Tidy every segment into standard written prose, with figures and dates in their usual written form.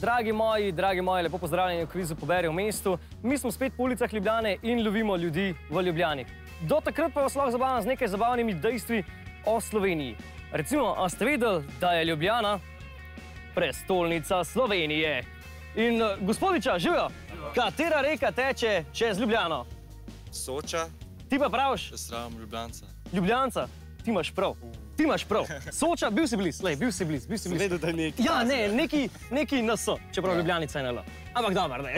Dragi moji, lepo pozdravljeni v kvizu Poberi v mestu. Mi smo spet po ulicah Ljubljane in lovimo ljudi v Ljubljani. Do takrat pa vas lahko zabavam z nekaj zabavnimi dejstvi o Sloveniji. Recimo, a ste vedeli, da je Ljubljana prestolnica Slovenije? In gospodiča, živijo, katera reka teče čez Ljubljano? Soča. Ti pa praviš? Jaz rabim Ljubljanca. Ljubljanca? Ti imaš prav. Ti imaš prav. Soča, bil si bliz, bil si bliz. Vedel, da je nekaj. Ja, ne, neki NS, čeprav Ljubljanica je NL. Ampak dobar, ne.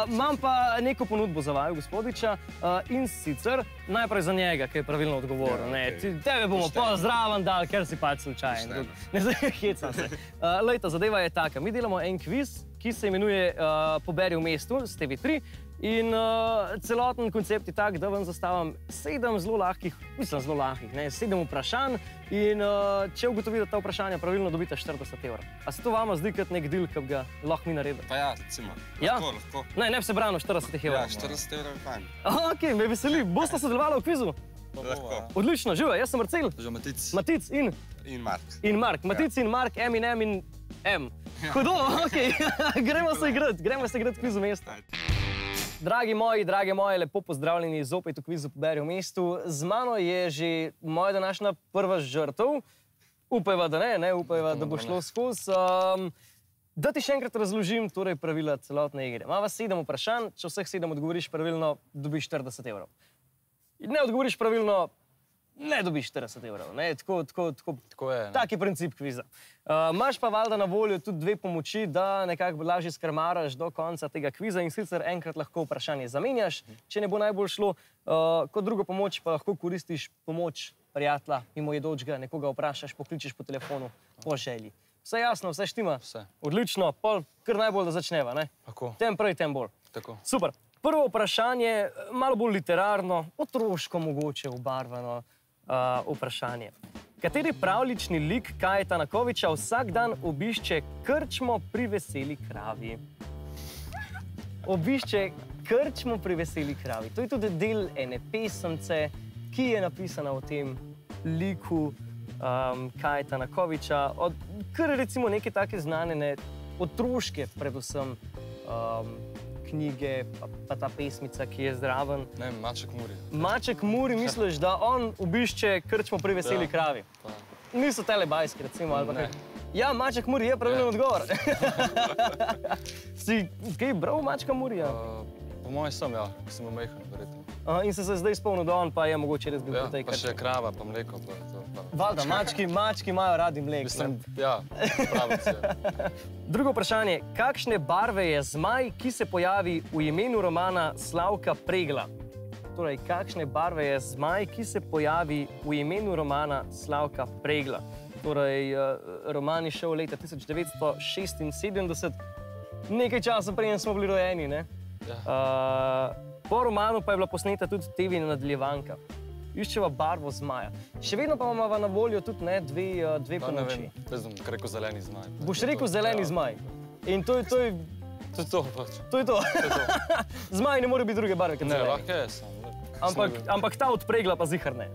Imam pa neko ponudbo za vaju, gospodiča, in sicer najprej za njega, ki je pravilno odgovoril. Tebe bomo pozdraven dali, ker si pač slučajen. Ne, zdaj hecam se. Lejta, zadeva je taka. Mi delamo en kviz, ki se imenuje Poberi v mestu s TV3. In celoten koncept je tak, da vam zastavim 7 zelo lahkih, 7 vprašanj in če ugotovite ta vprašanja pravilno, dobite 40 €. A se to vama zdi kot nek deal, ki bi ga lahko mi naredili? Pa ja, recimo. Ja? Lahko. Ne bi se branil 40 €. Ja, 40 € je fajn. Ok, me veseli. Boste sodelovali v kvizu? Lahko. Odlično, živa, jaz sem Marcel. Že Matic. Matic in? In Mark. In Mark. Matic in Mark, M in M in M. Hudo, ok. Gremo se igrati kviz v mestu. Dragi moji, lepo pozdravljeni zopet v kvizu Poberi v mestu. Z mano je že moja današnja prva žrtev. Upajva, da ne, upajva, da bo šlo skozi. Da ti še enkrat razložim torej pravila celotne igre. Imava 7 vprašanj, če vseh 7 odgovoriš pravilno, dobiš 40 €. Ne odgovoriš pravilno, ne dobiš 40 €. Tako je. Tak je princip kviza. Imaš pa valjda na voljo tudi 2 pomoči, da nekako lažje skrmaraš do konca tega kviza in sicer enkrat lahko vprašanje zamenjaš, če ne bo najbolj šlo. Kot drugo pomoč pa lahko koristiš pomoč prijatelja, mimojedočega, nekoga vprašaš, pokličeš po telefonu, po želji. Vse jasno, vse štima? Vse. Odlično, pol kar najbolj, da začneva, ne? Tako. Tem prej, tem bolj. Tako. Super. Prvo vprašanje, malo bolj literarno, otroško mogoče obarvano vprašanje. Kateri pravljični lik Kajeta Nakoviča vsak dan obišče krčmo pri veseli kravi? Obišče krčmo pri veseli kravi. To je tudi del ene pesemce, ki je napisana o tem liku Kajeta Nakoviča. Kar recimo neke take znane, otroške predvsem knjige, pa ta pesmica, ki je zraven. Ne, Maček Muri. Maček Muri, misliš, da on obišče krčmo pri veseli kravi? Niso telebajski, recimo, ali pa kaj? Ja, Maček Muri je pravilen odgovor. Si kaj bral Mačka Murija? Po mojem sem, ja, ko sem bil majhen, verjetno. In se zdaj spomnil, da on pa je mogoče res bil po tej Pa še krava, pa mleko. Valjda, mački imajo radi mleko. Mislim, ja, pravice. Drugo vprašanje. Kakšne barve je zmaj, ki se pojavi v imenu romana Slavka Pregla? Torej, kakšne barve je zmaj, ki se pojavi v imenu romana Slavka Pregla? Torej, roman je šel leta 1976. Nekaj časa prej smo bili rojeni, ne? Po romanu pa je bila posneta tudi TV nadaljevanka. Iščeva barvo zmaja. Še vedno pa imamo na voljo tudi dve pomoči. Jaz bom rekel zeleni zmaj. Boš rekel zeleni zmaj. In to je To je to, pač. To je to. Zmaj ne more biti druge barve kot zeleni. Ne, lahko je sam. Ampak ta od Pregla pa zihar ne.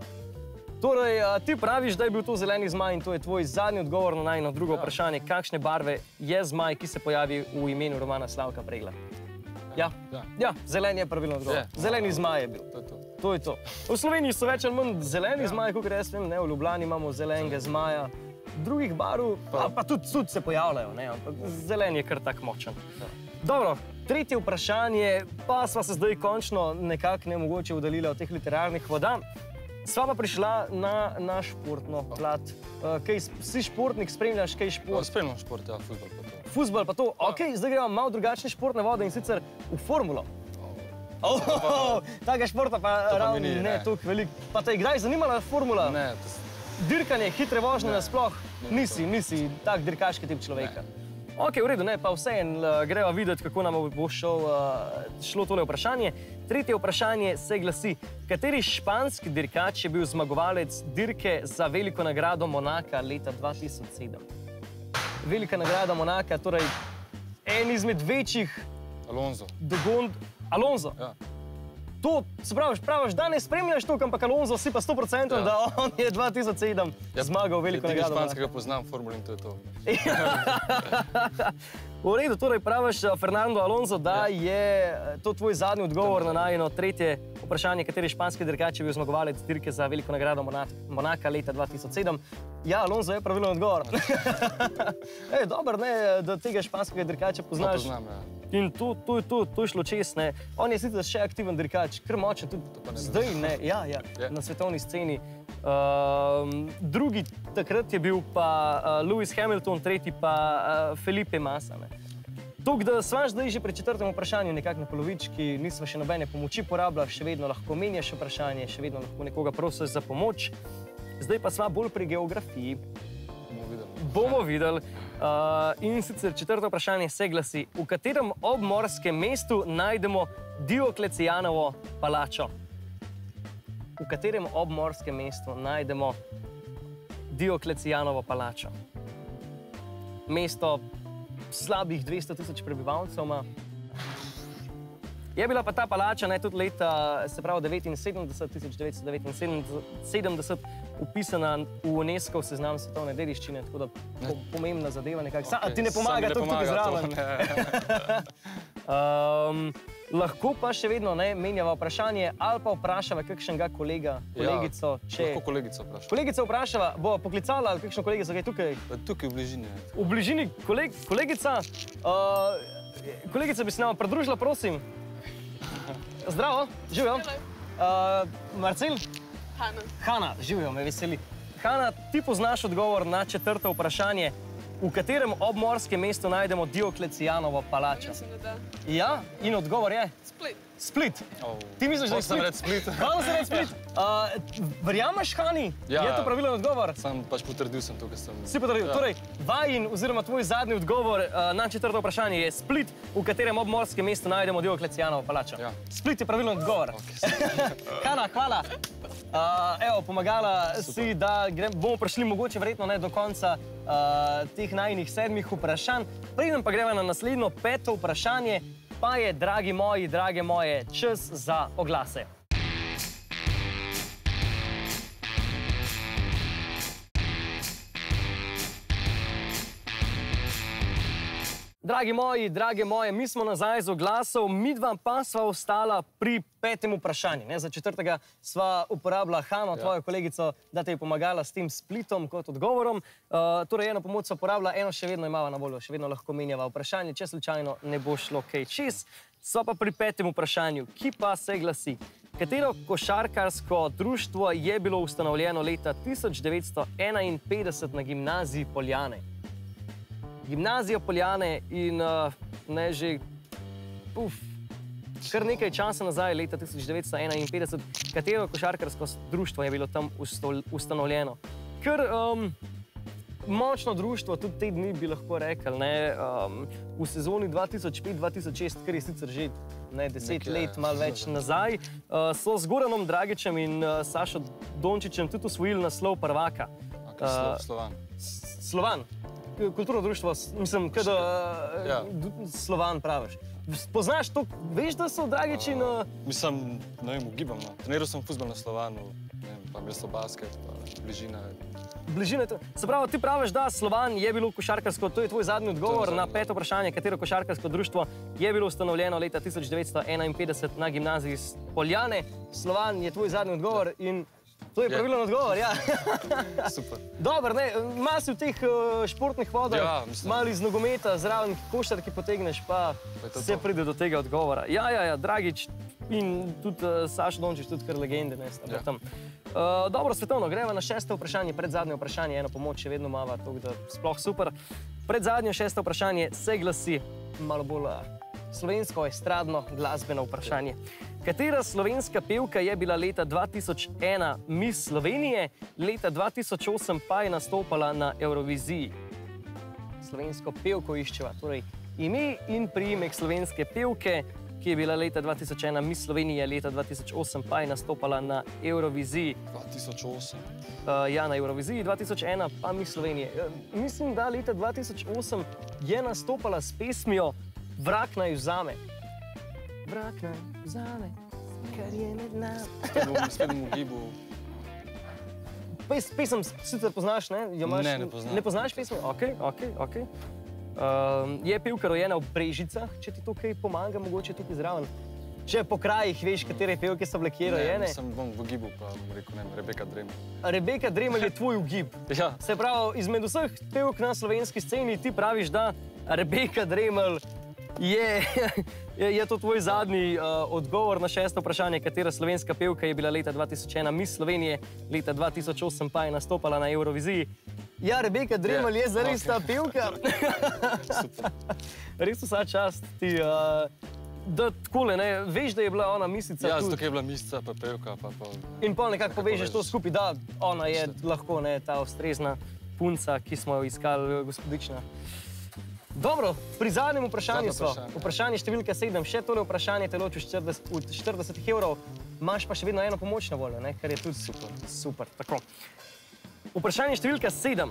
Torej, ti praviš, da je bil to zeleni zmaj in to je tvoj zadnji odgovor na najno drugo vprašanje. Kakšne barve je zmaj, ki se pojavi v imenu romana Slavka Pregla? Ja, zelen je pravilno odgovor. Zeleni zmaj je bil. To je to. V Sloveniji so več ali manj zeleni zmaj, kot jaz vem, v Ljubljani imamo zelenega zmaja. Drugih barv pa tudi se pojavljajo, ampak zelen je kar tak močen. Dobro, tretje vprašanje, pa sva se zdaj končno nekako nemogoče udaljila od teh literarnih voda. Sva pa prišla na športno plat. Si športnik, spremljaš kaj šport? Spremljam šport, ja, fuzbal pa to. Fuzbal pa to, okej, zdaj gremo malo drugačne športne vode in sicer v formulo. Takega športa pa ravno ne toliko veliko. Pa te je kdaj zanimala formula? Ne. Dirkanje, hitre vožnje nasploh? Nisi tak dirkaški tip človeka. Ok, v redu, ne, pa vseeno greva videti, kako nam bo šlo tole vprašanje. Tretje vprašanje se glasi, kateri španski dirkač je bil zmagovalec dirke za veliko nagrado Monaka leta 2007? Velika nagrada Monaka, torej en izmed večjih Alonso. Alonso? Ja. To, se praviš, da ne spremljaš to, ampak Alonso si pa 100%, da on je 2007 zmagal veliko nagrado. Španskega poznam, formuli in to je to. V redu, torej praviš, Fernando Alonso, da je to tvoj zadnji odgovor na najino tretje vprašanje, kateri španski dirkač je bil zmagovalec dirke za veliko nagrado Monaka leta 2007. Ja, Alonso je pravilen odgovor. Dobro, da tega španskega dirkača poznaš. Poznam, ja. In to je šlo čez, ne. On je sicer še aktiven dirkač, kar močen tudi zdaj, ne, na svetovni sceni. Drugi takrat je bil pa Lewis Hamilton, tretji pa Felipe Massa, ne. Tuk, da sva zdaj že pri četrtem vprašanju nekako na polovički, nisva še nobene pomoči porabila, še vedno lahko menjaš vprašanje, še vedno lahko nekoga prosiš za pomoč. Zdaj pa sva bolj pri geografiji. Bomo videli. In sicer četrto vprašanje se glasi, v katerem obmorskem mestu najdemo Dioklecijanovo palačo? V katerem obmorskem mestu najdemo Dioklecijanovo palačo? Mesto slabih 200 000 prebivalcev ima. Je bila pa ta palača tudi leta, se pravi 1979, upisana v UNESCO seznam svetovne dediščine, tako da pomembna zadeva nekako. Ti ne pomaga tukaj zraven. Lahko pa še vedno menjava vprašanje ali pa vprašava kakšnega kolega, kolegico. Lahko kolegico vprašava. Kolegica vprašava, bo poklicala kakšno kolegico, kaj je tukaj? Tukaj v bližini. V bližini kolegica? Kolegica bi se nama pridružila, prosim. Zdravo, živijo. Marcel? Hanna. Hanna, živijo, me veseli. Hanna, ti poznaš odgovor na četrto vprašanje. V katerem obmorskem mestu najdemo Dioklecijanovo palačo? Mislim, da da. Ja, in odgovor je? Split. Split. Ti misliš, da je Split? Hvala se reči Split. Verjameš, Hani? Je to pravilen odgovor? Sam pač potrdil sem to, kar sem... Si potrdil. Torej, vajin oziroma tvoj zadnji odgovor na četrto vprašanje je Split, v katerem obmorskem mestu najdemo Dioklecijanovo palačo. Split je pravilen odgovor. Hanna, hvala. Evo, pomagala si, da bomo prišli mogoče verjetno do konca teh najinih 7 vprašanj. Preden pa greva na naslednjo 5. vprašanje, pa je, dragi moji, drage moje, čas za oglase. Dragi moji, drage moje, mi smo nazaj z oglasov, midva pa sva ostala pri 5. vprašanju. Za četrtega sva uporabila Hanno, tvojo kolegico, da te je pomagala s tem Splitom kot odgovorom. Torej, eno pomoč sva uporabila, eno še vedno imava na voljo, še vedno lahko menjava vprašanje, če slučajno ne bo šlo kaj čez. Sva pa pri 5. vprašanju, ki pa se glasi. Katero košarkarsko društvo je bilo ustanovljeno leta 1951 na gimnaziji Poljane? Gimnazija Poljane in že kar nekaj časa nazaj, leta 1951, katero košarkarsko društvo je bilo tam ustanovljeno. Ker močno društvo, tudi te dni bi lahko rekli, v sezoni 2005-2006, kar je sicer že 10 let, malo več nazaj, so z Goranom Dragićem in Sašo Dončićem tudi osvojili naslov prvaka. Slovan. Slovan. Kulturno društvo, mislim, kada Slovan praviš. Poznaš to, veš, da so Dragići na... Mislim, ne vem, ugibam. Treniral sem fuzbal na Slovanu, pa mesto basket, pa bližina. Bližina je to. Se pravi, ti praviš, da Slovan je bilo košarkarsko, to je tvoj zadnji odgovor na 5. vprašanje, katero košarkarsko društvo je bilo ustanovljeno leta 1951 na gimnaziji Poljane. Slovan je tvoj zadnji odgovor in to je pravilen odgovor, ja. Super. Dobro, malo si v teh športnih vodah, malo iz nogometa, zraven košarki potegneš, pa se pride do tega odgovora. Ja, Dragić in tudi Sašo Dončić, tudi kar legende, sta tam. Dobro, svetovno, greva na 6. vprašanje, predzadnje vprašanje, eno pomoč še vedno imava, tako da sploh super. Predzadnje 6. vprašanje se glasi malo bolj slovensko, estradno, glasbeno vprašanje. Katera slovenska pevka je bila leta 2001 Miss Slovenije, leta 2008 pa je nastopala na Euroviziji? Slovensko pevko iščeva, torej ime in priimek slovenske pevke, ki je bila leta 2001 Miss Slovenije, leta 2008 pa je nastopala na Euroviziji. 2008? Ja, na Euroviziji, 2001 pa Miss Slovenije. Mislim, da leta 2008 je nastopala s pesmijo Vrak naj vzame. Vrak naj vzame, kar je med nami. Spet bom ugibal. Pesem sicer poznaš, ne? Ne, ne poznam. Ne poznaš pesmi? Ok. Je pevka rojena v Brežicah, če ti to kaj pomaga, mogoče tukaj zraven. Če po krajih veš, katere pevke so bile kje rojene. Ne, sem bom ugibal, pa bom rekel, ne, Rebeka Dremelj. Rebeka Dremelj je tvoj ugib. Ja. Se pravi, izmed vseh pevk na slovenski sceni ti praviš, da Rebeka Dremelj je to tvoj zadnji odgovor na 6. vprašanje, katera slovenska pevka je bila leta 2001 Miss Slovenije, leta 2008 pa je nastopala na Euroviziji. Ja, Rebeka Dremelj je zares ta pevka. Res vsa čast ti, da takole, ne, veš, da je bila ona misica Ja, tudi. zato je bila misica, pa pevka, pa... In pol nekako povežeš to skupaj, da ona je lahko ta ustrezna punca, ki smo jo iskali, gospodična. Dobro, pri zadnjem vprašanju smo. Vprašanje številka 7. Še tole vprašanje te loči od 40 evrov. Imaš pa še vedno eno pomoč na voljo, kar je tudi super. Tako. Vprašanje številka 7.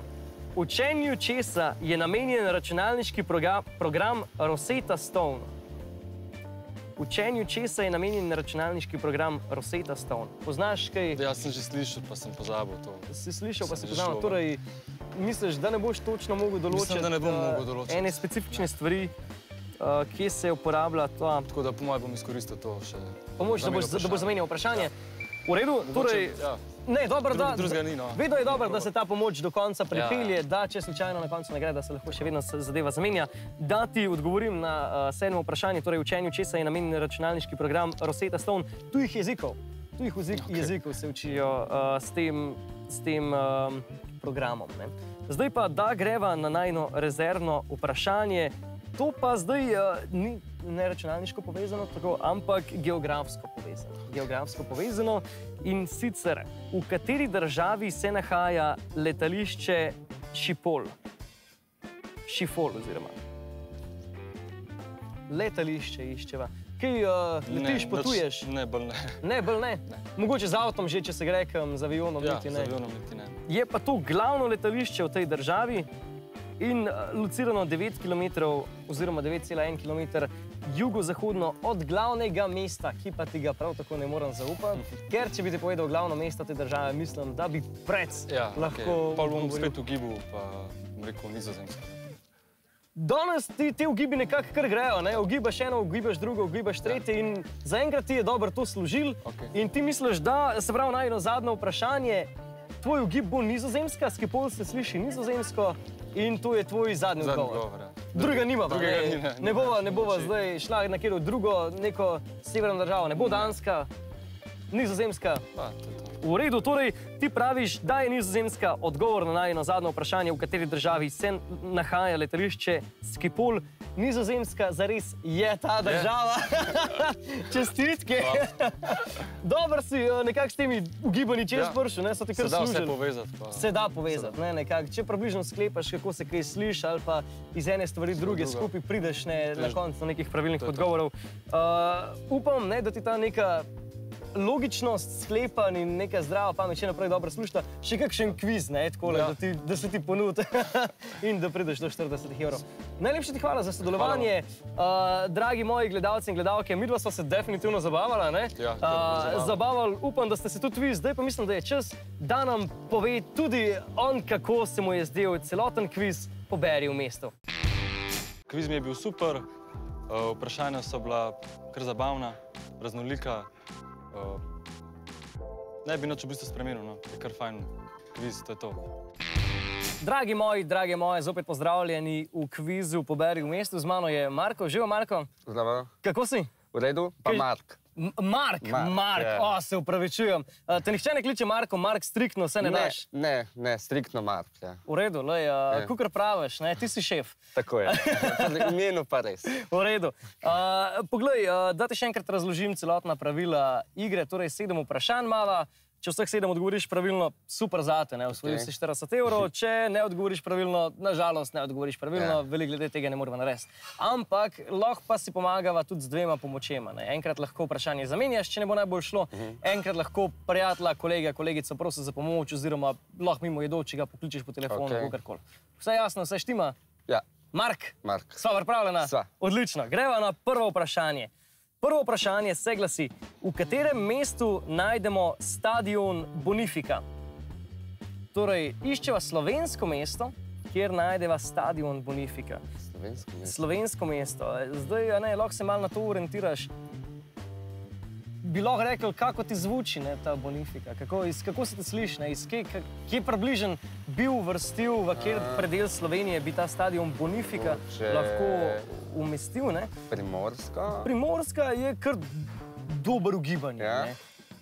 Učenju česa je namenjen računalniški program Rosetta Stone? Učenju česa je namenjen računalniški program Rosetta Stone? Poznaš kaj? Ja, sem že slišal, pa sem pozabil to. Si slišal, pa si pozabil. Torej, misliš, da ne boš točno mogel določiti Mislim, da ne bom mogel določiti. ene specifične stvari, kje se uporablja ta Tako da po mojem bom izkoristil to še. pomoč, da boš zamenjal vprašanje? V redu? Torej, ne, dobro, da... Drugega ni, no. Vedno je dobro, da se ta pomoč do konca pripelje, da če slučajno na koncu ne gre, da se lahko še vedno zadeva zamenja. Da ti odgovorim na 7. vprašanje, torej učenju česa je namenjen računalniški program Rosetta Stone, tujih jezikov. Tujih jezikov se učijo s tem programom. Zdaj pa, da greva na najno rezervno vprašanje. To pa zdaj ni ne računalniško povezano, tako, ampak geografsko povezano. Geografsko povezano in sicer, v kateri državi se nahaja letališče Schiphol? Schiphol oziroma. Letališče iščeva. Kaj letiš, potuješ? Ne, bolj ne. Ne, bolj ne? Mogoče z avtom že, če se gre kam, z avionom Ja, niti z ne. avionom niti ne. Je pa to glavno letališče v tej državi in locirano 9 km oziroma 9,1 km jugozahodno od glavnega mesta, ki pa ti ga prav tako ne moram zaupati, ker če bi ti povedal glavno mesto te države, mislim, da bi lahko... Pol bom spet ugibal, pa bom rekel Nizozemsko. Danes ti ugibi nekako kar grejo, ne? Ugibaš eno, ugibaš drugo, ugibaš tretje in zaenkrat ti je dobro to služil in ti misliš, da, se pravi, najno zadnjo vprašanje, tvoj ugib bo Nizozemska, Schiphol se sliši nizozemsko in to je tvoj zadnji odgovor. Drugega nima, ne bova zdaj šla na kjer drugo, neko severno državo, ne bo Danska, Nizozemska. V redu, torej ti praviš, da je Nizozemska odgovor na najno zadnjo vprašanje, v kateri državi se nahaja letališče Schiphol. Nizozemska zares je ta država. Čestitke. Dobro si nekako s temi ugibanji čez pršel, so ti kar služili. Se da vse povezati. Se da povezati, nekako. Če približno sklepaš, kako se kaj sliši ali pa iz ene stvari druge skupaj prideš na koncu nekih pravilnih odgovorov. Upam, da ti ta neka logičnost, sklepanj in neka zdrava pamet še naprej dobro slušta. Še kakšen kviz, da se ti ponudi in da prideš do 40 evrov. Najlepše ti hvala za sodelovanje. Dragi moji gledalci in gledalke, midva sva se definitivno zabavala. Zabavali, upam, da ste se tudi vi. Zdaj pa mislim, da je čas, da nam pove tudi on, kako se mu je zdel celoten kviz Poberi v mestu. Kviz mi je bil super, vprašanja so bila kar zabavna, raznolika. Ne bi nič v bistvu spremenil, no. Je kar fajn kviz, to je to. Dragi moji, drage moje, zopet pozdravljeni v kvizu Poberi v mestu. Z mano je Marko. Živo, Marko. Zdravo. Kako si? V redu, pa Mark. Mark, se upravičujem. Te nihče ne kliče Marko, Mark striktno, se ne daš? Ne, striktno Mark, ja. V redu, kakor praviš, ti si šef. Tako je, imenu pa res. V redu. Poglej, da ti še enkrat razložim celotna pravila igre, torej 7 vprašanj mava. Če vseh 7 odgovoriš pravilno, super zate, osvojil si 40 evrov. Če ne odgovoriš pravilno, nažalost ne odgovoriš pravilno, veliko glede tega ne moramo narediti. Ampak lahko pa si pomagava tudi z 2 pomočema. Enkrat lahko vprašanje zamenjaš, če ne bo najbolj šlo. Enkrat lahko prijatelja, kolega, kolegico prosi za pomoč oziroma lahko mimo jedočega pokličeš po telefonu, kakorkoli. Vse jasno, vse štima? Ja. Mark? Mark. Sva pripravljena? Sva. Odlično. Greva na prvo vprašanje. Prvo vprašanje se glasi, v katerem mestu najdemo stadion Bonifika? Torej, iščeva slovensko mesto, kjer najdeva stadion Bonifika. Slovensko mesto. Slovensko mesto. Zdaj, ne, lahko se malo na to orientiraš. Bi lahko rekel, kako ti zvuči, ne, ta Bonifika, kako se ti sliši, ne, kje približen bi uvrstil, v kjer predel Slovenije bi ta stadion Bonifika lahko umestil, ne? Primorska? Primorska je kar dober ugibanje, Ja. ne.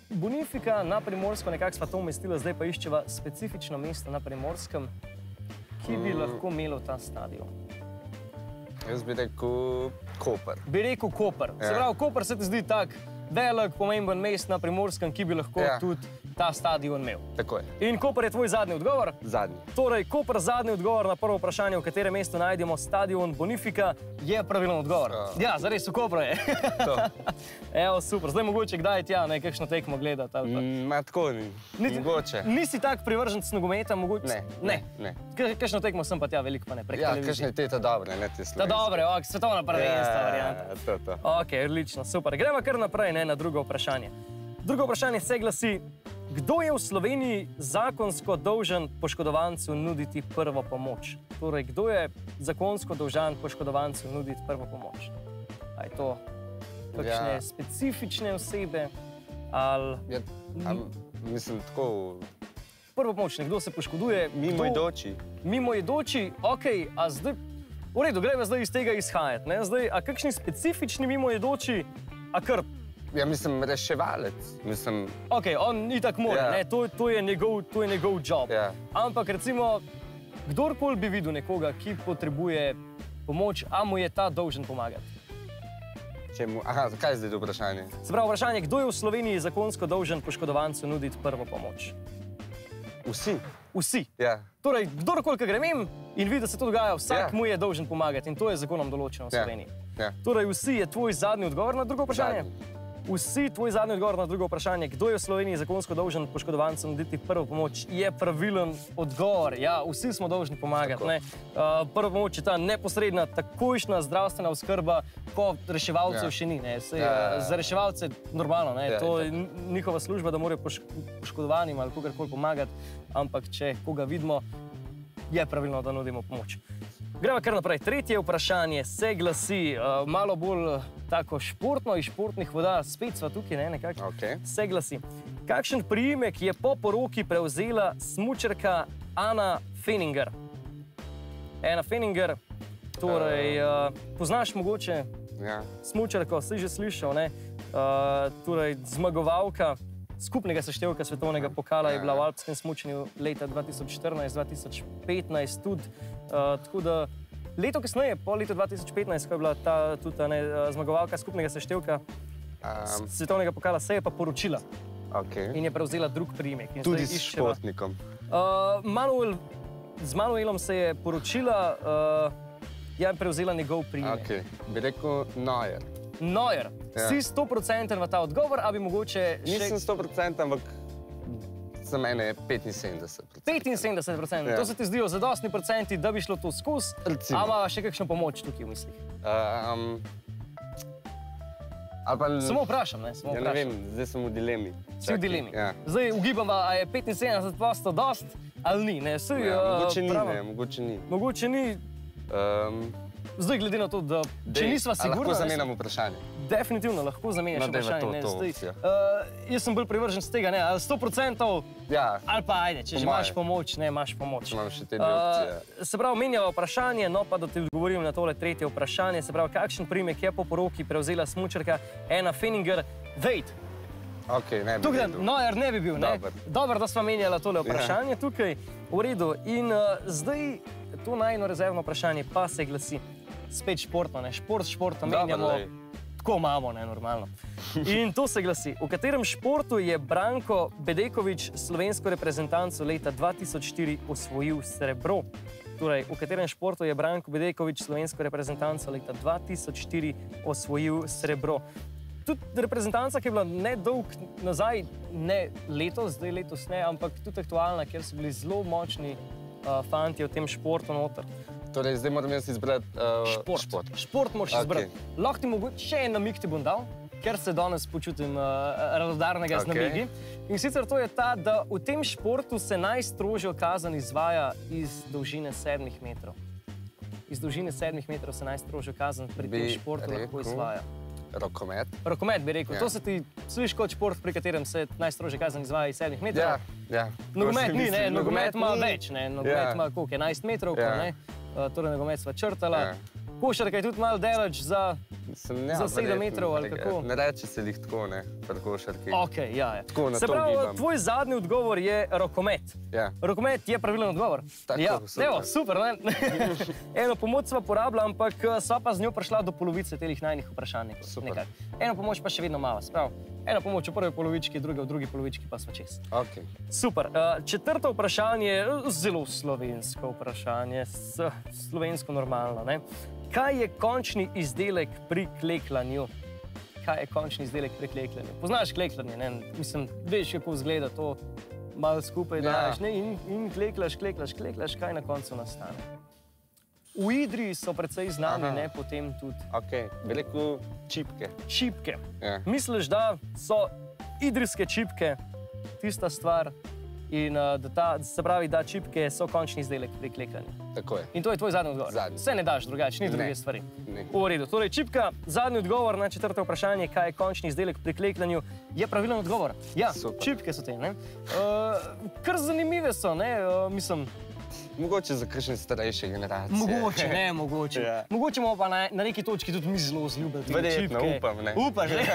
Bonifika na Primorsko nekako sva to umestila, zdaj pa iščeva specifično mesto na Primorskem, ki bi lahko imelo ta stadion. Jaz bi rekel Koper. Bi rekel Koper. Se pravi, Koper se ti zdi tak velik, pomemben mest na Primorskem, ki bi lahko tudi ta stadion imel. Tako je. In Koper je tvoj zadnji odgovor? Zadnji. Torej, Koper zadnji odgovor na prvo vprašanje, v katerem mestu najdemo stadion Bonifika, je pravilen odgovor. Ja, zares v Kopru je. To. Evo, super. Zdaj mogoče kdaj tja, ne, kakšno tekmo gledati. Ali pa. Ma tako ni. Mogoče. Nisi tak privrženec nogometa, mogoče? Ne. Kakšno tekmo sem pa tja, veliko pa ne prek Ja, televizije. kakšne te dobre, ne te slovenske. Ta dobre, svetovna prvenstva varianta. Ja, to. Ok, odlično, super. Gremo kar naprej, ne, na drugo vprašanje. Drugo vprašanje se glasi, kdo je v Sloveniji zakonsko dolžan poškodovancu nuditi prvo pomoč? Torej, kdo je zakonsko dolžan poškodovancu nuditi prvo pomoč? A je to kakšne specifične osebe ali... Mislim, tako... Prvo pomoč, nekdo se poškoduje... Mimoidoči. Mimoidoči, ok, a zdaj... V redu, greva zdaj iz tega izhajati, ne? Zdaj, a kakšni specifični mimoidoči, a kar... Ja, mislim, reševalec. Mislim... Ok, on itak mora, ne? To je njegov job. Ja. Ampak recimo, kdorkoli bi videl nekoga, ki potrebuje pomoč, a mu je ta dolžen pomagati? Aha, zakaj je zdaj to vprašanje? Se pravi, vprašanje, kdo je v Sloveniji zakonsko dolžen poškodovancu nuditi prvo pomoč? Vsi. Vsi. Ja. Torej, kdorkoli, ki gre mimo in vidi, da se to dogaja, vsak mu je dolžen pomagati in to je zakonom določeno v Sloveniji. Ja. Torej, vsi je tvoj zadnji odgovor na drugo vprašanje? Vsi tvoj zadnji odgovor na drugo vprašanje, kdo je v Sloveniji zakonsko dolžen poškodovancu nuditi prvo pomoč, je pravilen odgovor. Ja, vsi smo dolžni pomagati. Prva pomoč je ta neposredna, takojšnja zdravstvena oskrba, ko reševalcev še ni. Za reševalce normalno, to je njihova služba, da morajo poškodovanim ali kogarkoli pomagati, ampak če koga vidimo, je pravilno, da nudimo pomoč. Gremo kar naprej. Tretje vprašanje se glasi malo bolj tako športno, iz športnih voda, spet sva tukaj, ne, nekako. Se glasi. Kakšen priimek je po poroki prevzela smučarka Ana Fenninger? Ana Fenninger, torej, poznaš mogoče smučarko, si že slišal, ne? Torej, zmagovalka skupnega seštevka svetovnega pokala je bila v alpskem smučanju leta 2014-2015 tudi. Tako da leto kasneje, po letu 2015, ko je bila ta tudi zmagovalka skupnega seštevka svetovnega pokala, se je pa poročila in je prevzela drug priimek. Tudi s športnikom? Z Manuelom se je poročila, je prevzela njegov priimek. Bi rekel Neuer. Neuer. Si 100% v ta odgovor, ali bi mogoče... Nisem 100%, ampak za mene je 75%. 75%? To se ti zdijo zadostni procenti, da bi šlo to skozi? Ali ima še kakšno pomoč tukaj v mislih? Samo vprašam, ne? Ja, ne vem, zdaj sem v dilemi. Si v dilemi. Zdaj ugibam, a je 75% dost ali ni, ne? Mogoče ni. Mogoče ni. Zdaj, glede na to, da če nisva sigurna... Lahko zamenjam vprašanje? Definitivno lahko zamenjaš vprašanje. Jaz sem bolj privržen z tega, ali 100% ali pa ajde, če že imaš pomoč, ne, imaš pomoč. Imam še te dve opcije. Se pravi, menjava vprašanje, no pa da ti odgovorim na tole tretje vprašanje. Se pravi, kakšen priimek je po poroki prevzela smučarka Ana Fenninger? Wade. Ok, ne bi tukaj, vedel. Neuer ne bi bil, ne? Dobro, da sva menjala tole vprašanje tukaj. V redu. In zdaj to najno rezervno vprašanje pa se glasi. Spet športno, ne? Športno menjamo. Tako imamo, ne, normalno. In to se glasi. V katerem športu je Branko Bedeković slovensko reprezentanco leta 2004 osvojil srebro? Torej, v katerem športu je Branko Bedeković slovensko reprezentanco leta 2004 osvojil srebro? Tudi reprezentanca, ki je bila nedolg nazaj, ne letos, zdaj letos ne, ampak tudi aktualna, ker so bili zelo močni fanti v tem športu noter. Torej, zdaj moram jaz izbrati šport. Šport moraš izbrati. Lahko ti mogoče še en namig ti bom dal. ker se danes počutim radodarnega z namigi. In sicer to je ta, da v tem športu se najstrožjo kazen izvaja iz dolžine 7 metrov. Iz dolžine 7 metrov se najstrožjo kazen pri tem športu lahko izvaja. Rokomet. Rokomet bi rekel. To se ti sliši kot šport, pri katerem se najstrožja kazen izvaja iz 7 metrov. Ja. Nogomet ni, ne? Nogomet ima več, ne? Nogomet ima koliko, 11 metrov, ne? Torej nogomet sva črtala. Košarka je tudi malo daleč za 7 metrov ali kako? Ne reče se jih tako, ne, pri košarki. Ok, ja. Se pravi, tvoj zadnji odgovor je rokomet. Rokomet je pravilen odgovor. Tako, super. Evo, super, ne? Eno pomoč sva porabila, ampak sva pa z njo prišla do polovice telih najnih vprašanj. Super. Eno pomoč pa še vedno mala, sprav. Eno pomoč v prvi polovički, druga v drugi polovički pa sva čez. Ok. Super. Četrto vprašanje, zelo slovensko vprašanje, slovensko normalno, ne? Kaj je končni izdelek pri klekljanju? Kaj je končni izdelek pri klekljanju? Poznaš klekljanje, ne? Mislim, veš, kako izgleda to, malo skupaj daješ, ne? In klekljaš, kaj na koncu nastane. V Idriji so precej znani, ne? Potem tudi... Ok, veliko čipke. Čipke. Misliš, da so idrijske čipke tista stvar in se pravi, da čipke so končni izdelek pri klekljanju? Tako je. In to je tvoj zadnji odgovor? Zadnji. Vse ne daš drugače, ni druge stvari? Ne. V redu. Torej, čipka, zadnji odgovor na četrto vprašanje, kaj je končni izdelek pri klekljanju, je pravilen odgovor. Ja, čipke so te, ne? Kar zanimive so, ne? Mislim... Mogoče za kakšne starejše generacije. Mogoče, ne, mogoče. Mogoče bomo pa na neki točki tudi mi zelo zljubili čipke. Verjetno, upam, ne. Upaš, ne?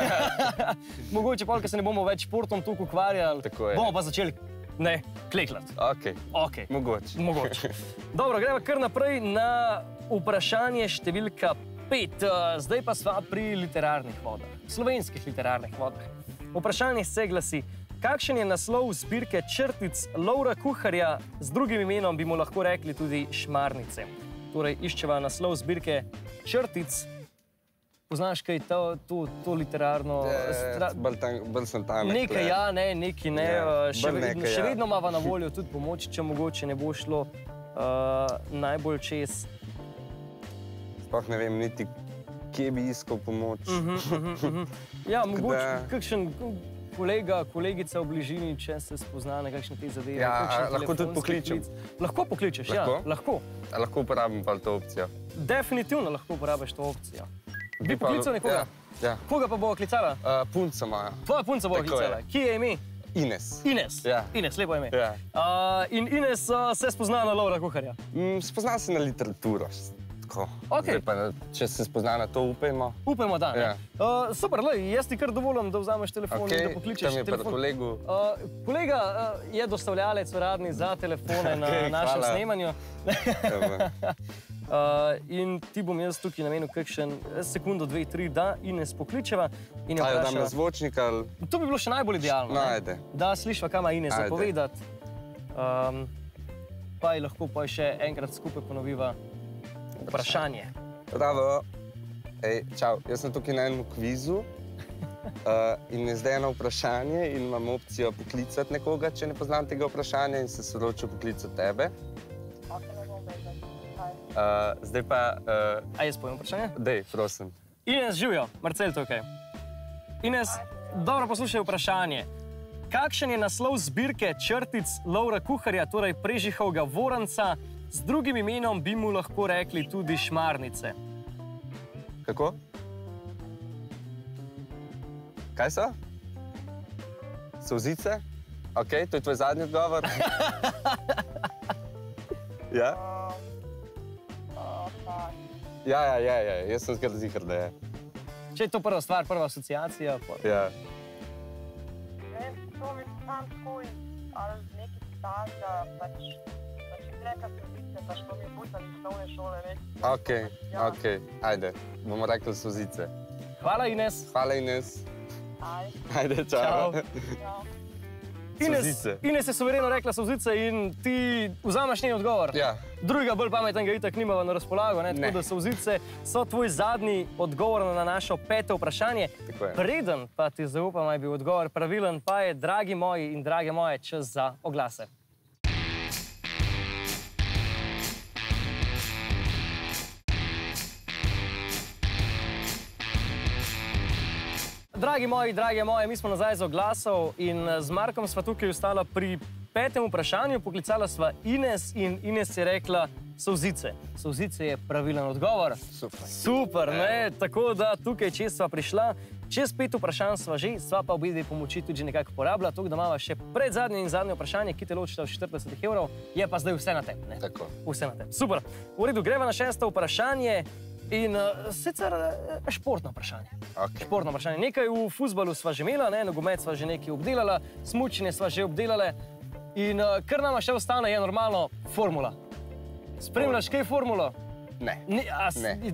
Mogoče pa, ker se ne bomo več športom toliko ukvarjali, bomo pa začeli klekljati. Ok. Mogoče. Dobro, gremo kar naprej na vprašanje številka 5. Zdaj pa sva pri literarnih vodah, slovenskih literarnih vodah. Vprašanje se glasi, kakšen je naslov zbirke črtic Lovra Kuharja, z drugim imenom bi mu lahko rekli tudi Šmarnice. Torej, iščeva naslov zbirke črtic. Poznaš kaj to literarno... Bolj sem tamek. Nekaj ja, nekaj ne. Še vedno imava na voljo tudi pomoč, če mogoče ne bo šlo najbolj čez. Sploh ne vem niti, kje bi iskal pomoč. Ja, mogoče kakšen kolega, kolegica v bližini, če se spozna na kakšne te zadeve. Ja, lahko tudi pokličem. Lahko pokličeš, ja. Lahko. Lahko uporabim pa to opcijo. Definitivno lahko uporabiš to opcijo. Bi poklical nekoga? Ja. Koga pa bova klicala? Punca moja. Tvoja punca bova klicala. Kje je ime? Ines. Ines? Ines, lepo ime. In Ines se spozna na Lovra Kuharja? Spozna se na literaturo. Če se spozna na to, upajmo. Upajmo, da. Super, jaz ti kar dovolim, da vzameš telefon in da pokličeš. Tam je pri kolegu. Kolega je dostavljalec uradni za telefone na našem snemanju. In ti bom jaz tukaj namenil kakšen sekundo, 2, 3, da Ines pokličeva. A jo dam na zvočnik ali... To bi bilo še najbolj idealno, da slišva, kaj ima Ines zapovedati. Pa ji lahko pa še enkrat skupaj ponoviva vprašanje. Bravo. Čau, jaz sem tukaj na enem kvizu in je zdaj eno vprašanje in imam opcijo poklicati nekoga, če ne poznam tega vprašanja in se odločil poklicati tebe. Zdaj pa... A jaz povem vprašanje? Dej, prosim. Ines, živijo, Marcel tukaj. Ines, dobro poslušaj vprašanje. Kakšen je naslov zbirke črtic Lovra Kuharja, torej Prežihovega Voranca, z drugim imenom bi mu lahko rekli tudi Šmarnice? Kako? Kaj so? Solzice? Ok, to je tvoj zadnji odgovor. Ja? Ja, jaz sem zgledal zihar, da je. Če je to prva stvar, prva asociacija? Ja. To mi sam takoj, ali nekaj stal, da pač reka solzice, pač to mi pustali iz osnovne šole, reči. Ok, ajde, bomo rekli solzice. Hvala, Ines. Hvala, Ines. Ajde, čau. Ines je suvereno rekla solzice in ti vzameš njen odgovor. Ja. Drugega bolj pametnega itak nimava na razpolago, tako da solzice so tvoj zadnji odgovor na našo 5. vprašanje. Preden pa ti zaupam, je bil odgovor pravilen, pa je, dragi moji in drage moje, čas za oglase. Dragi moji, mi smo nazaj z oglasov in z Markom sva tukaj ostala pri 5. vprašanju. Poklicala sva Ines in Ines je rekla solzice. Solzice je pravilen odgovor. Super, ne? Tako da tukaj, če sva prišla, čez 5 vprašanj sva že, sva pa obe dve pomoči tudi že nekako porabila, tako da imava še predzadnje in zadnje vprašanje, ki te ločita od 40 evrov, je pa zdaj vse na tebi, ne? Tako. Vse na tebi. Super. V redu, greva na 6. vprašanje. In sicer športno vprašanje. Športno vprašanje. Nekaj v fuzbalu sva že imela, nogomet sva že nekaj obdelala, smučanje sva že obdelale in kar nama še ostane je normalno formula. Spremljaš kaj formulo? Ne.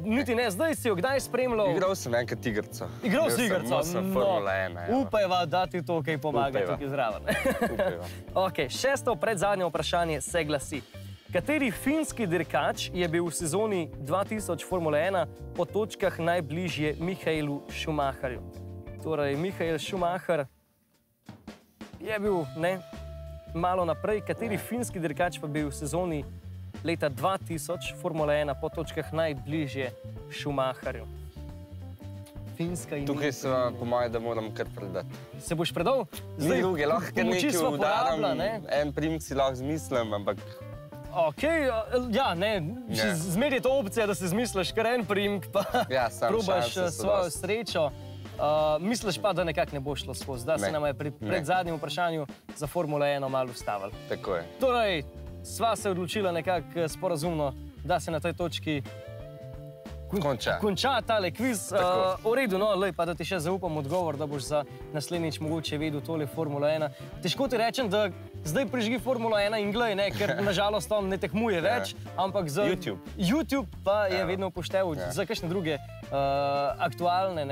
Niti ne, zdaj si jo kdaj spremljal? Igral sem enkrat igrico. Igral si igrico? Sem Formula 1. Upajva, da ti to kaj pomaga tukaj zraven. Upajva. Ok, 6. predzadnje vprašanje se glasi. Kateri finski dirkač je bil v sezoni 2000 Formule 1 po točkah najbližje Michaelu Schumacherju? Torej, Michael Schumacher je bil malo naprej. Kateri finski dirkač pa bil v sezoni leta 2000 Formule 1 po točkah najbližje Schumacherju? Finska in... Tukaj se po moje, da moram kar predati. Se boš predal? Ni druge, lahko kar nekaj udaram, en primek si lahko zmislim, ampak... Ok, ja, ne, zmeri je to opcija, da si zmisliš kar en primek, pa probaš svojo srečo. Misliš pa, da nekako ne bo šlo skozi, da se nam je pred zadnjim vprašanju za Formula 1 malo ustavili. Tako je. Torej, sva se odločila nekako sporazumno, da se na tej točki konča tale kviz. V redu, no, lej, pa da ti še zaupam odgovor, da boš za naslednjič mogoče vedel tole Formula 1. Težko ti rečem, da zdaj prižgi Formula 1 in glej, ker nažalost on ne tekmuje več, ampak za YouTube pa je vedno upošteval. Za kakšne druge aktualne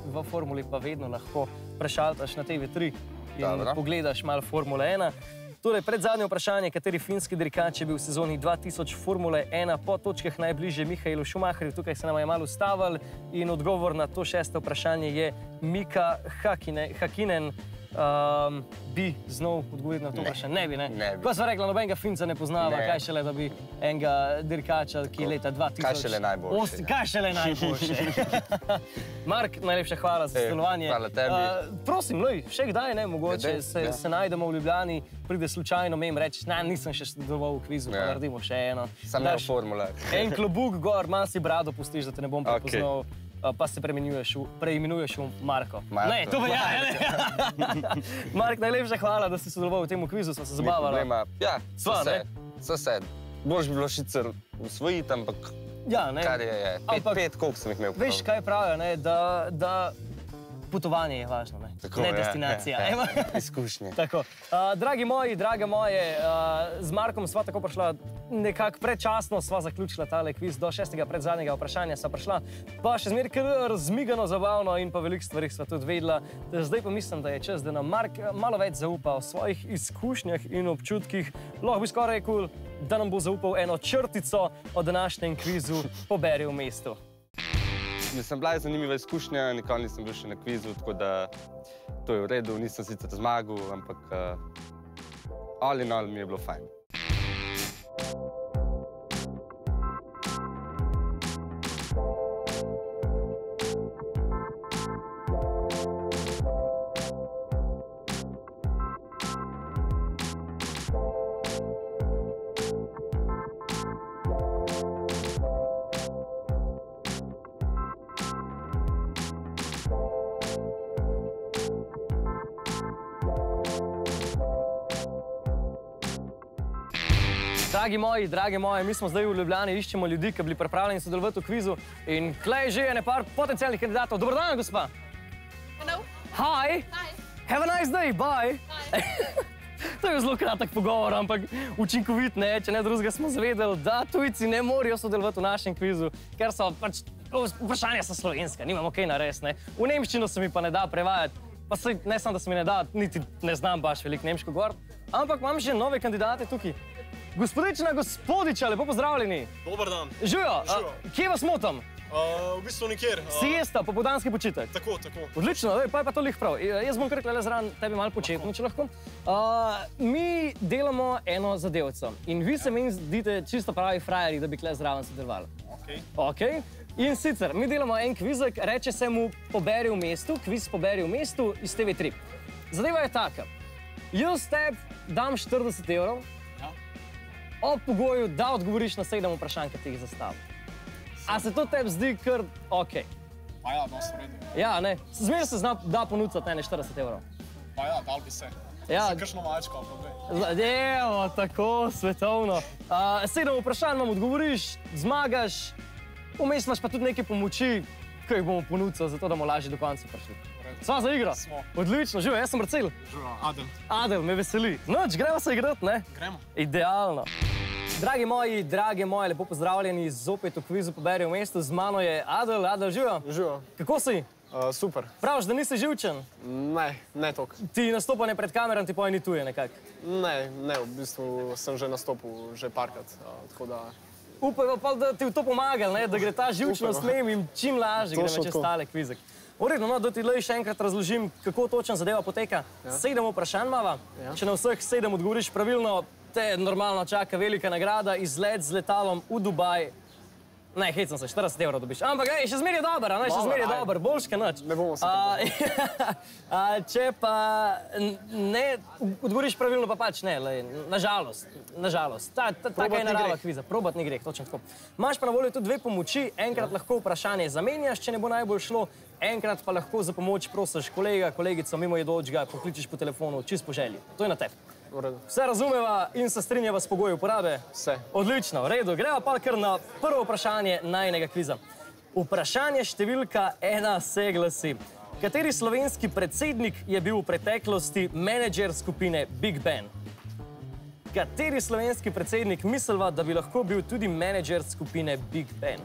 v formuli pa vedno lahko prešaltaš na TV3 in pogledaš malo Formula 1. Torej, predzadnje vprašanje, kateri finski dirkač je bil v sezoni 2000 Formule 1 po točkah najbližje Michaelu Schumacherju. Tukaj se nam je malo ustavili in odgovor na to 6. vprašanje je Mika Häkkinen. Bi znal odgovoriti na to vprašanje? Ne bi, ne? Ko sva rekla, nobenega Finca ne poznava, kaj šele, da bi enega dirkača, ki je leta 2000... Kaj šele najboljše. Kaj šele najboljše. Mark, najlepša hvala za sodelovanje. Hvala tebi. Prosim, lej, še kdaj, mogoče se najdemo v Ljubljani, pride slučajno mem, rečeš, nisem še sodeloval v kvizu, pa naredimo še eno. Sam je v formulah. En klobuk gor, malo si brado pustiš, da te ne bom prepoznal. Pa se preimenuješ v Marko. Ne, to velja, ne? Mark, najlepša hvala, da si sodeloval v tem kvizu, sva se zabavala. Ja, sosed. Boš bilo šicer usvojiti, ampak kar je, 5, koliko sem jih imel. Veš, kaj pravijo, da potovanje je važno, ne destinacija. Izkušnje. Dragi moji, drage moje, z Markom sva tako prišla nekako predčasno, sva zaključila tale kviz do 6. predzadnjega vprašanja sva prišla, pa še zmeraj kar razmigano, zabavno in pa veliko stvari sva tudi vedela. Zdaj pa mislim, da je čas, da nam Mark malo več zaupa o svojih izkušnjah in občutkih. Lahko bi skoraj rekel, da nam bo zaupal eno črtico o današnjem kvizu Poberi v mestu. Mislim, bila je zanimiva izkušnja, nikoli nisem bil še na kvizu, tako da to je v redu, nisem sicer zmagal, ampak all in all mi je bilo fajn. Dragi moji, mi smo zdaj v Ljubljani, iščemo ljudi, ki bi bili pripravljeni sodelovati v kvizu in klej že je nekaj potencialnih kandidatov. Dobar dan, gospa. Hello. Hi. Have a nice day, bye. To je zelo kratek pogovor, ampak učinkovit, če ne drugega smo zvedeli, da tujci ne morajo sodelovati v našem kvizu, ker so pač vprašanja so slovenska, nimamo kaj narediti. V nemščino se mi pa ne da prevajati, pa ne samo, da se mi ne da, niti ne znam baš veliko nemško govoriti, ampak imam že nove kandidate tukaj. Gospodična, gospodiča, lepo pozdravljeni. Dobar dan. Živijo, kje vas motam? V bistvu nikjer. Siesta, popoldanski počitek. Tako. Odlično, pa je pa to lih prav. Jaz bom kar le zraven tebi malo počepno, če lahko. Mi delamo eno zadevco in vi se meni zdite čisto pravi frajeri, da bi kle zraven sodelovali. Ok. In sicer, mi delamo en kvizek, reče se mu Poberi v mestu, kviz Poberi v mestu iz TV3. Zadeva je taka. Jaz tebi dam 40 €, ob pogoju, da odgovoriš na 7 vprašanj, ki ti jih zastavim. A se to tebi zdi kar okej? Pa ja, dosti v redu. Ja, ne. Zmeraj se zna da ponuditi ene 40 €. Pa ja, dal bi se. Ja. Za kakšno malčko, pa dve. Evo, tako, svetovno. 7 vprašanj vam odgovoriš, zmagaš, vmes imaš pa tudi nekaj pomoči, ki jih bomo ponudili, zato da bomo lažje do konca prišli. Sva za igro? Smo. Odlično, živo, jaz sem Marcel. Živo, Adel. Adel, me veseli. Noč, gremo se igrati, ne? Gremo. Idealno. Dragi moji, drage moje, lepo pozdravljeni zopet v kvizu Poberi v mestu. Z mano je Adel. Adel, živo? Živo. Kako si? Super. Praviš, da nisi živčen? Ne toliko. Ti nastopanje pred kamerom ti poje ni tuje nekako? Ne, v bistvu sem že nastopil že parkrat, tako da... Upajmo pa, da ti v to pomagali, ne? Da gre ta živčnost mem in čim lažje gremo Točno čez tako. tale kvizek. Uredno, no, da ti le še enkrat razložim, kako točno zadeva poteka. 7 vprašanj imava. Če na vseh 7 odgovoriš pravilno, te normalno čaka velika nagrada, izlet z letalom v Dubaj. Ne, hecam se, 40 € dobiš. Ampak, ej, še zmeraj je dober, a ne, še zmeraj je dober, boljš kaj nič. Ne bomo se Če pa ne odgovoriš pravilno, pa pač ne, nažalost. Taka je narava kviza, probat ni greh, točno tako. Imaš pa na voljo tudi 2 pomoči, enkrat lahko vprašanje zamenjaš, če ne bo najbolj šlo, enkrat pa lahko za pomoč prosiš kolega, kolegico, mimoidočega, pokličeš po telefonu, čist po želji. To je na tebi. Vse razumeva in se strinjava s pogoji uporabe? Vse. Odlično, v redu. Greva pa kar na prvo vprašanje najinega kviza. Vprašanje številka 1 se glasi. Kateri slovenski predsednik je bil v preteklosti menedžer skupine Big Ben? Kateri slovenski predsednik misliva, da bi lahko bil tudi menedžer skupine Big Ben?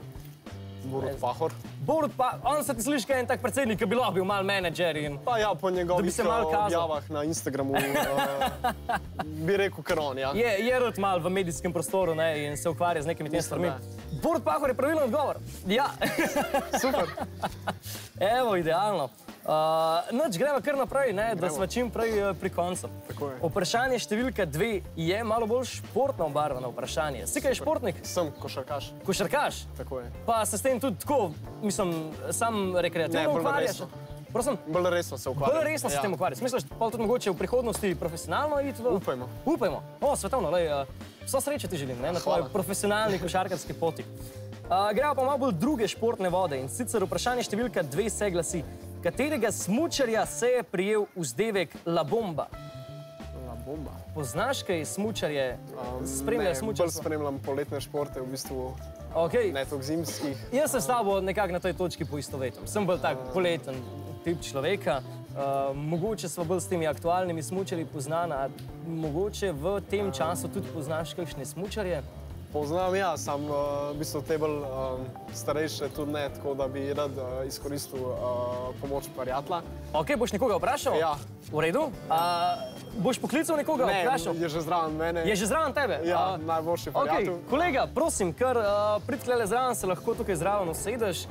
Borut Pahor. Borut Pahor, on se ti sliši, kaj je en tak predsednik, ki bi lahko bil mal menedžer in... Pa ja, po njegovih se malo kazal. objavah na Instagramu bi rekel kar on, ja. Je rad mal v medijskem prostoru, ne, in se ukvarja z nekimi tem stvarmi. Borut Pahor je pravilno odgovor. Ja. Super. Evo, idealno. Noč, gremo kar naprej, ne, da sva čim prej pri koncu. Tako je. Vprašanje številka 2 je malo bolj športno obarvano vprašanje. Si kaj športnik? Sem košarkaš. Košarkaš? Tako je. Pa se s tem tudi tako, mislim, sam rekreativno bolj ukvarjaš? resno. Prosim? Bolj resno se ukvarjam. Bolj resno se s tem ukvarjaš. Misliš, pa tudi mogoče v prihodnosti profesionalno iti v... Upajmo. Upajmo. O, svetovno, lej, vso sreče ti želim, ne, na tvoji profesionalni košarkarski poti. Gremo pa malo bolj druge športne vode in sicer vprašanje številka 2 se glasi. Katerega smučarja se je prijel vzdevek La Bomba? La Bomba. Poznaš kaj smučarje? Spremljaš Ne, bolj smučarstvo? spremljam poletne športe, v bistvu Okej. ne toliko zimskih. Jaz se s tabo nekako na tej točki poistovetim. Sem bolj tak poleten tip človeka. Mogoče sva bolj s temi aktualnimi smučarji poznana. Mogoče v tem času tudi poznaš kakšne smučarje? Poznam, ja, sam v bistvu te bolj starejše tudi ne, tako da bi rad izkoristil pomoč prijatelja. Okej, boš nekoga vprašal? Ja. V redu. Boš poklical nekoga, Ne, vprašal? je že zraven mene. Je že zraven tebe? Ja, najboljši Okej, prijatelj. kolega, prosim, kar prid tlele zraven, se lahko tukaj zraven usedeš.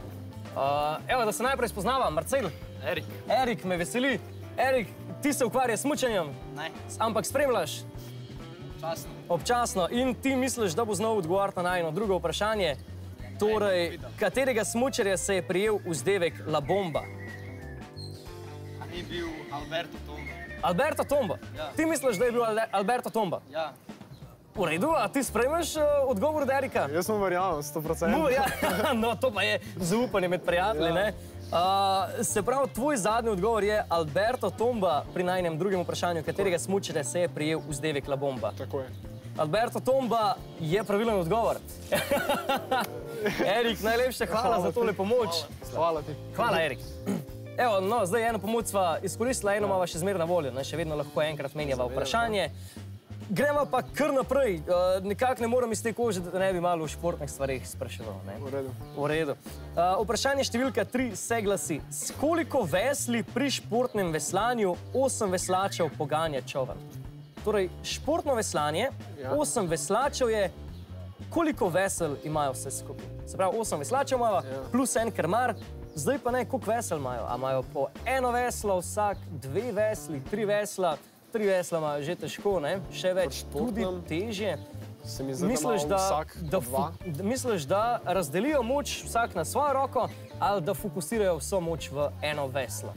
Evo, da se najprej spoznava, Marcel. Erik. Erik, me veseli. Erik, ti se ukvarjaš s smučanjem? Ne. Ampak spremljaš? Časno. Občasno. In ti misliš, da bo znal odgovoriti na najino drugo vprašanje? Torej, katerega smučarja se je prijel vzdevek La Bomba? A ni bil Alberto Tomba? Alberto Tomba? Ja. Ti misliš, da je bil Alberto Tomba? Ja. V redu, a ti sprejmeš odgovor od Erika? Jaz sem verjamem, 100%. Ja, no, to pa je zaupanje med prijatelji, ne? Se pravi, tvoj zadnji odgovor je Alberto Tomba pri najnem drugem vprašanju, katerega smučarja se je prijel vzdevek La Bomba. Tako je. Alberto Tomba je pravilen odgovor. Erik, najlepša hvala za tole pomoč. Hvala ti. Hvala, Erik. Evo, no, zdaj eno pomoč sva izkoristila, eno imava še zmeraj na voljo, ne, še vedno lahko enkrat menjava vprašanje. Gremo pa kar naprej. Nekako ne moram iz te kože, da ne bi malo v športnih stvarih spraševal. V redu. V redu. Vprašanje številka 3 se glasi. S koliko vesli pri športnem veslanju 8 veslačev poganja čoln? Torej, športno veslanje, 8 veslačev je, koliko vesel imajo vse skupaj. Se pravi, 8 veslačev imajo, plus en krmar. Zdaj pa ne, koliko vesel imajo. A imajo po 1 veslo vsak, 2 vesli, 3 vesla. 3 vesla imajo že težko, ne? Še več, tudi težje. Se mi zdi, misliš, da razdelijo moč vsak na svojo roko ali da fokusirajo vso moč v eno veslo?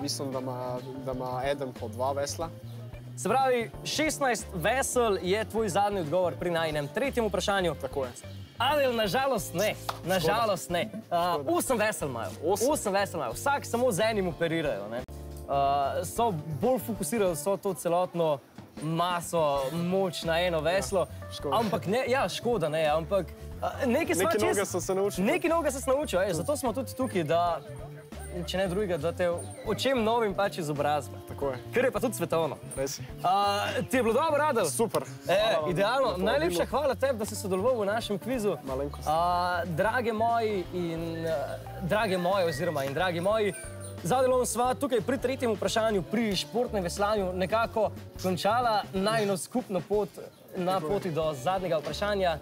Mislim, da ima eden po 2 vesla. Se pravi, 16 vesel je tvoj zadnji odgovor pri najinem tretjem vprašanju. Tako je. Ali nažalost ne, nažalost ne. 8 vesel imajo. 8 vesel imajo. Vsak samo z enim operirajo. So bolj fokusirali vso to celotno maso, moč na eno veslo. Ampak ne, ja, škoda ne, ampak Neki noge so se naučili. Neki noge so se naučili, zato smo tudi tukaj, da, če ne drugega, da te o čem novim pač izobrazbe. Tako je. Ker je pa tudi svetovno. Res je. Ti je bilo dobro, Radel? Super. Idealno. Najlepša hvala tebi, da si sodeloval v našem kvizu. Malenkost. Drage moji in drage moji, zadelom sva tukaj pri tretjem vprašanju, pri športnem veslanju nekako končala najino skupno pot na poti do zadnjega vprašanja.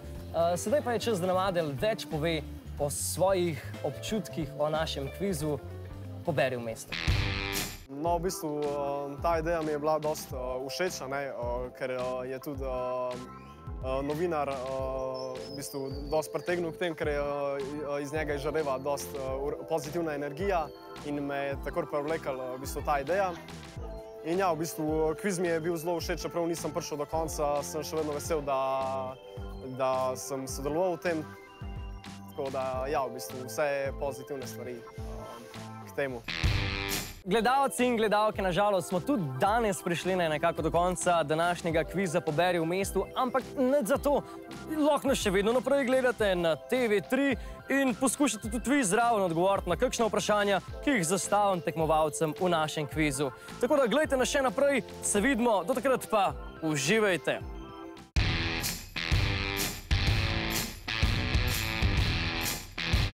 Sedaj pa je čas, da nam Adel več pove o svojih občutkih o našem kvizu Poberi v mestu. No, v bistvu ta ideja mi je bila dosti všečna, ker je tudi novinar v bistvu dosti pritegnil k tem, ker iz njega izžareva dosti pozitivna energija in me je takoj privlekla v bistvu ta ideja. In ja, v bistvu kviz mi je bil zelo všeč, čeprav nisem prišel do konca, sem še vedno vesel, da sem sodeloval v tem. Tako da, ja, v bistvu vse pozitivne stvari k temu. Gledalci in gledalke, nažalost, smo tudi danes prišli nekako do konca današnjega kviza Poberi v mestu, ampak ne zato. Lahko nas še vedno naprej gledate na TV3 in poskušate tudi vi zraven odgovoriti na kakšna vprašanja, ki jih zastavim tekmovalcem v našem kvizu. Tako da gledajte nas še naprej, se vidimo, do takrat pa uživajte!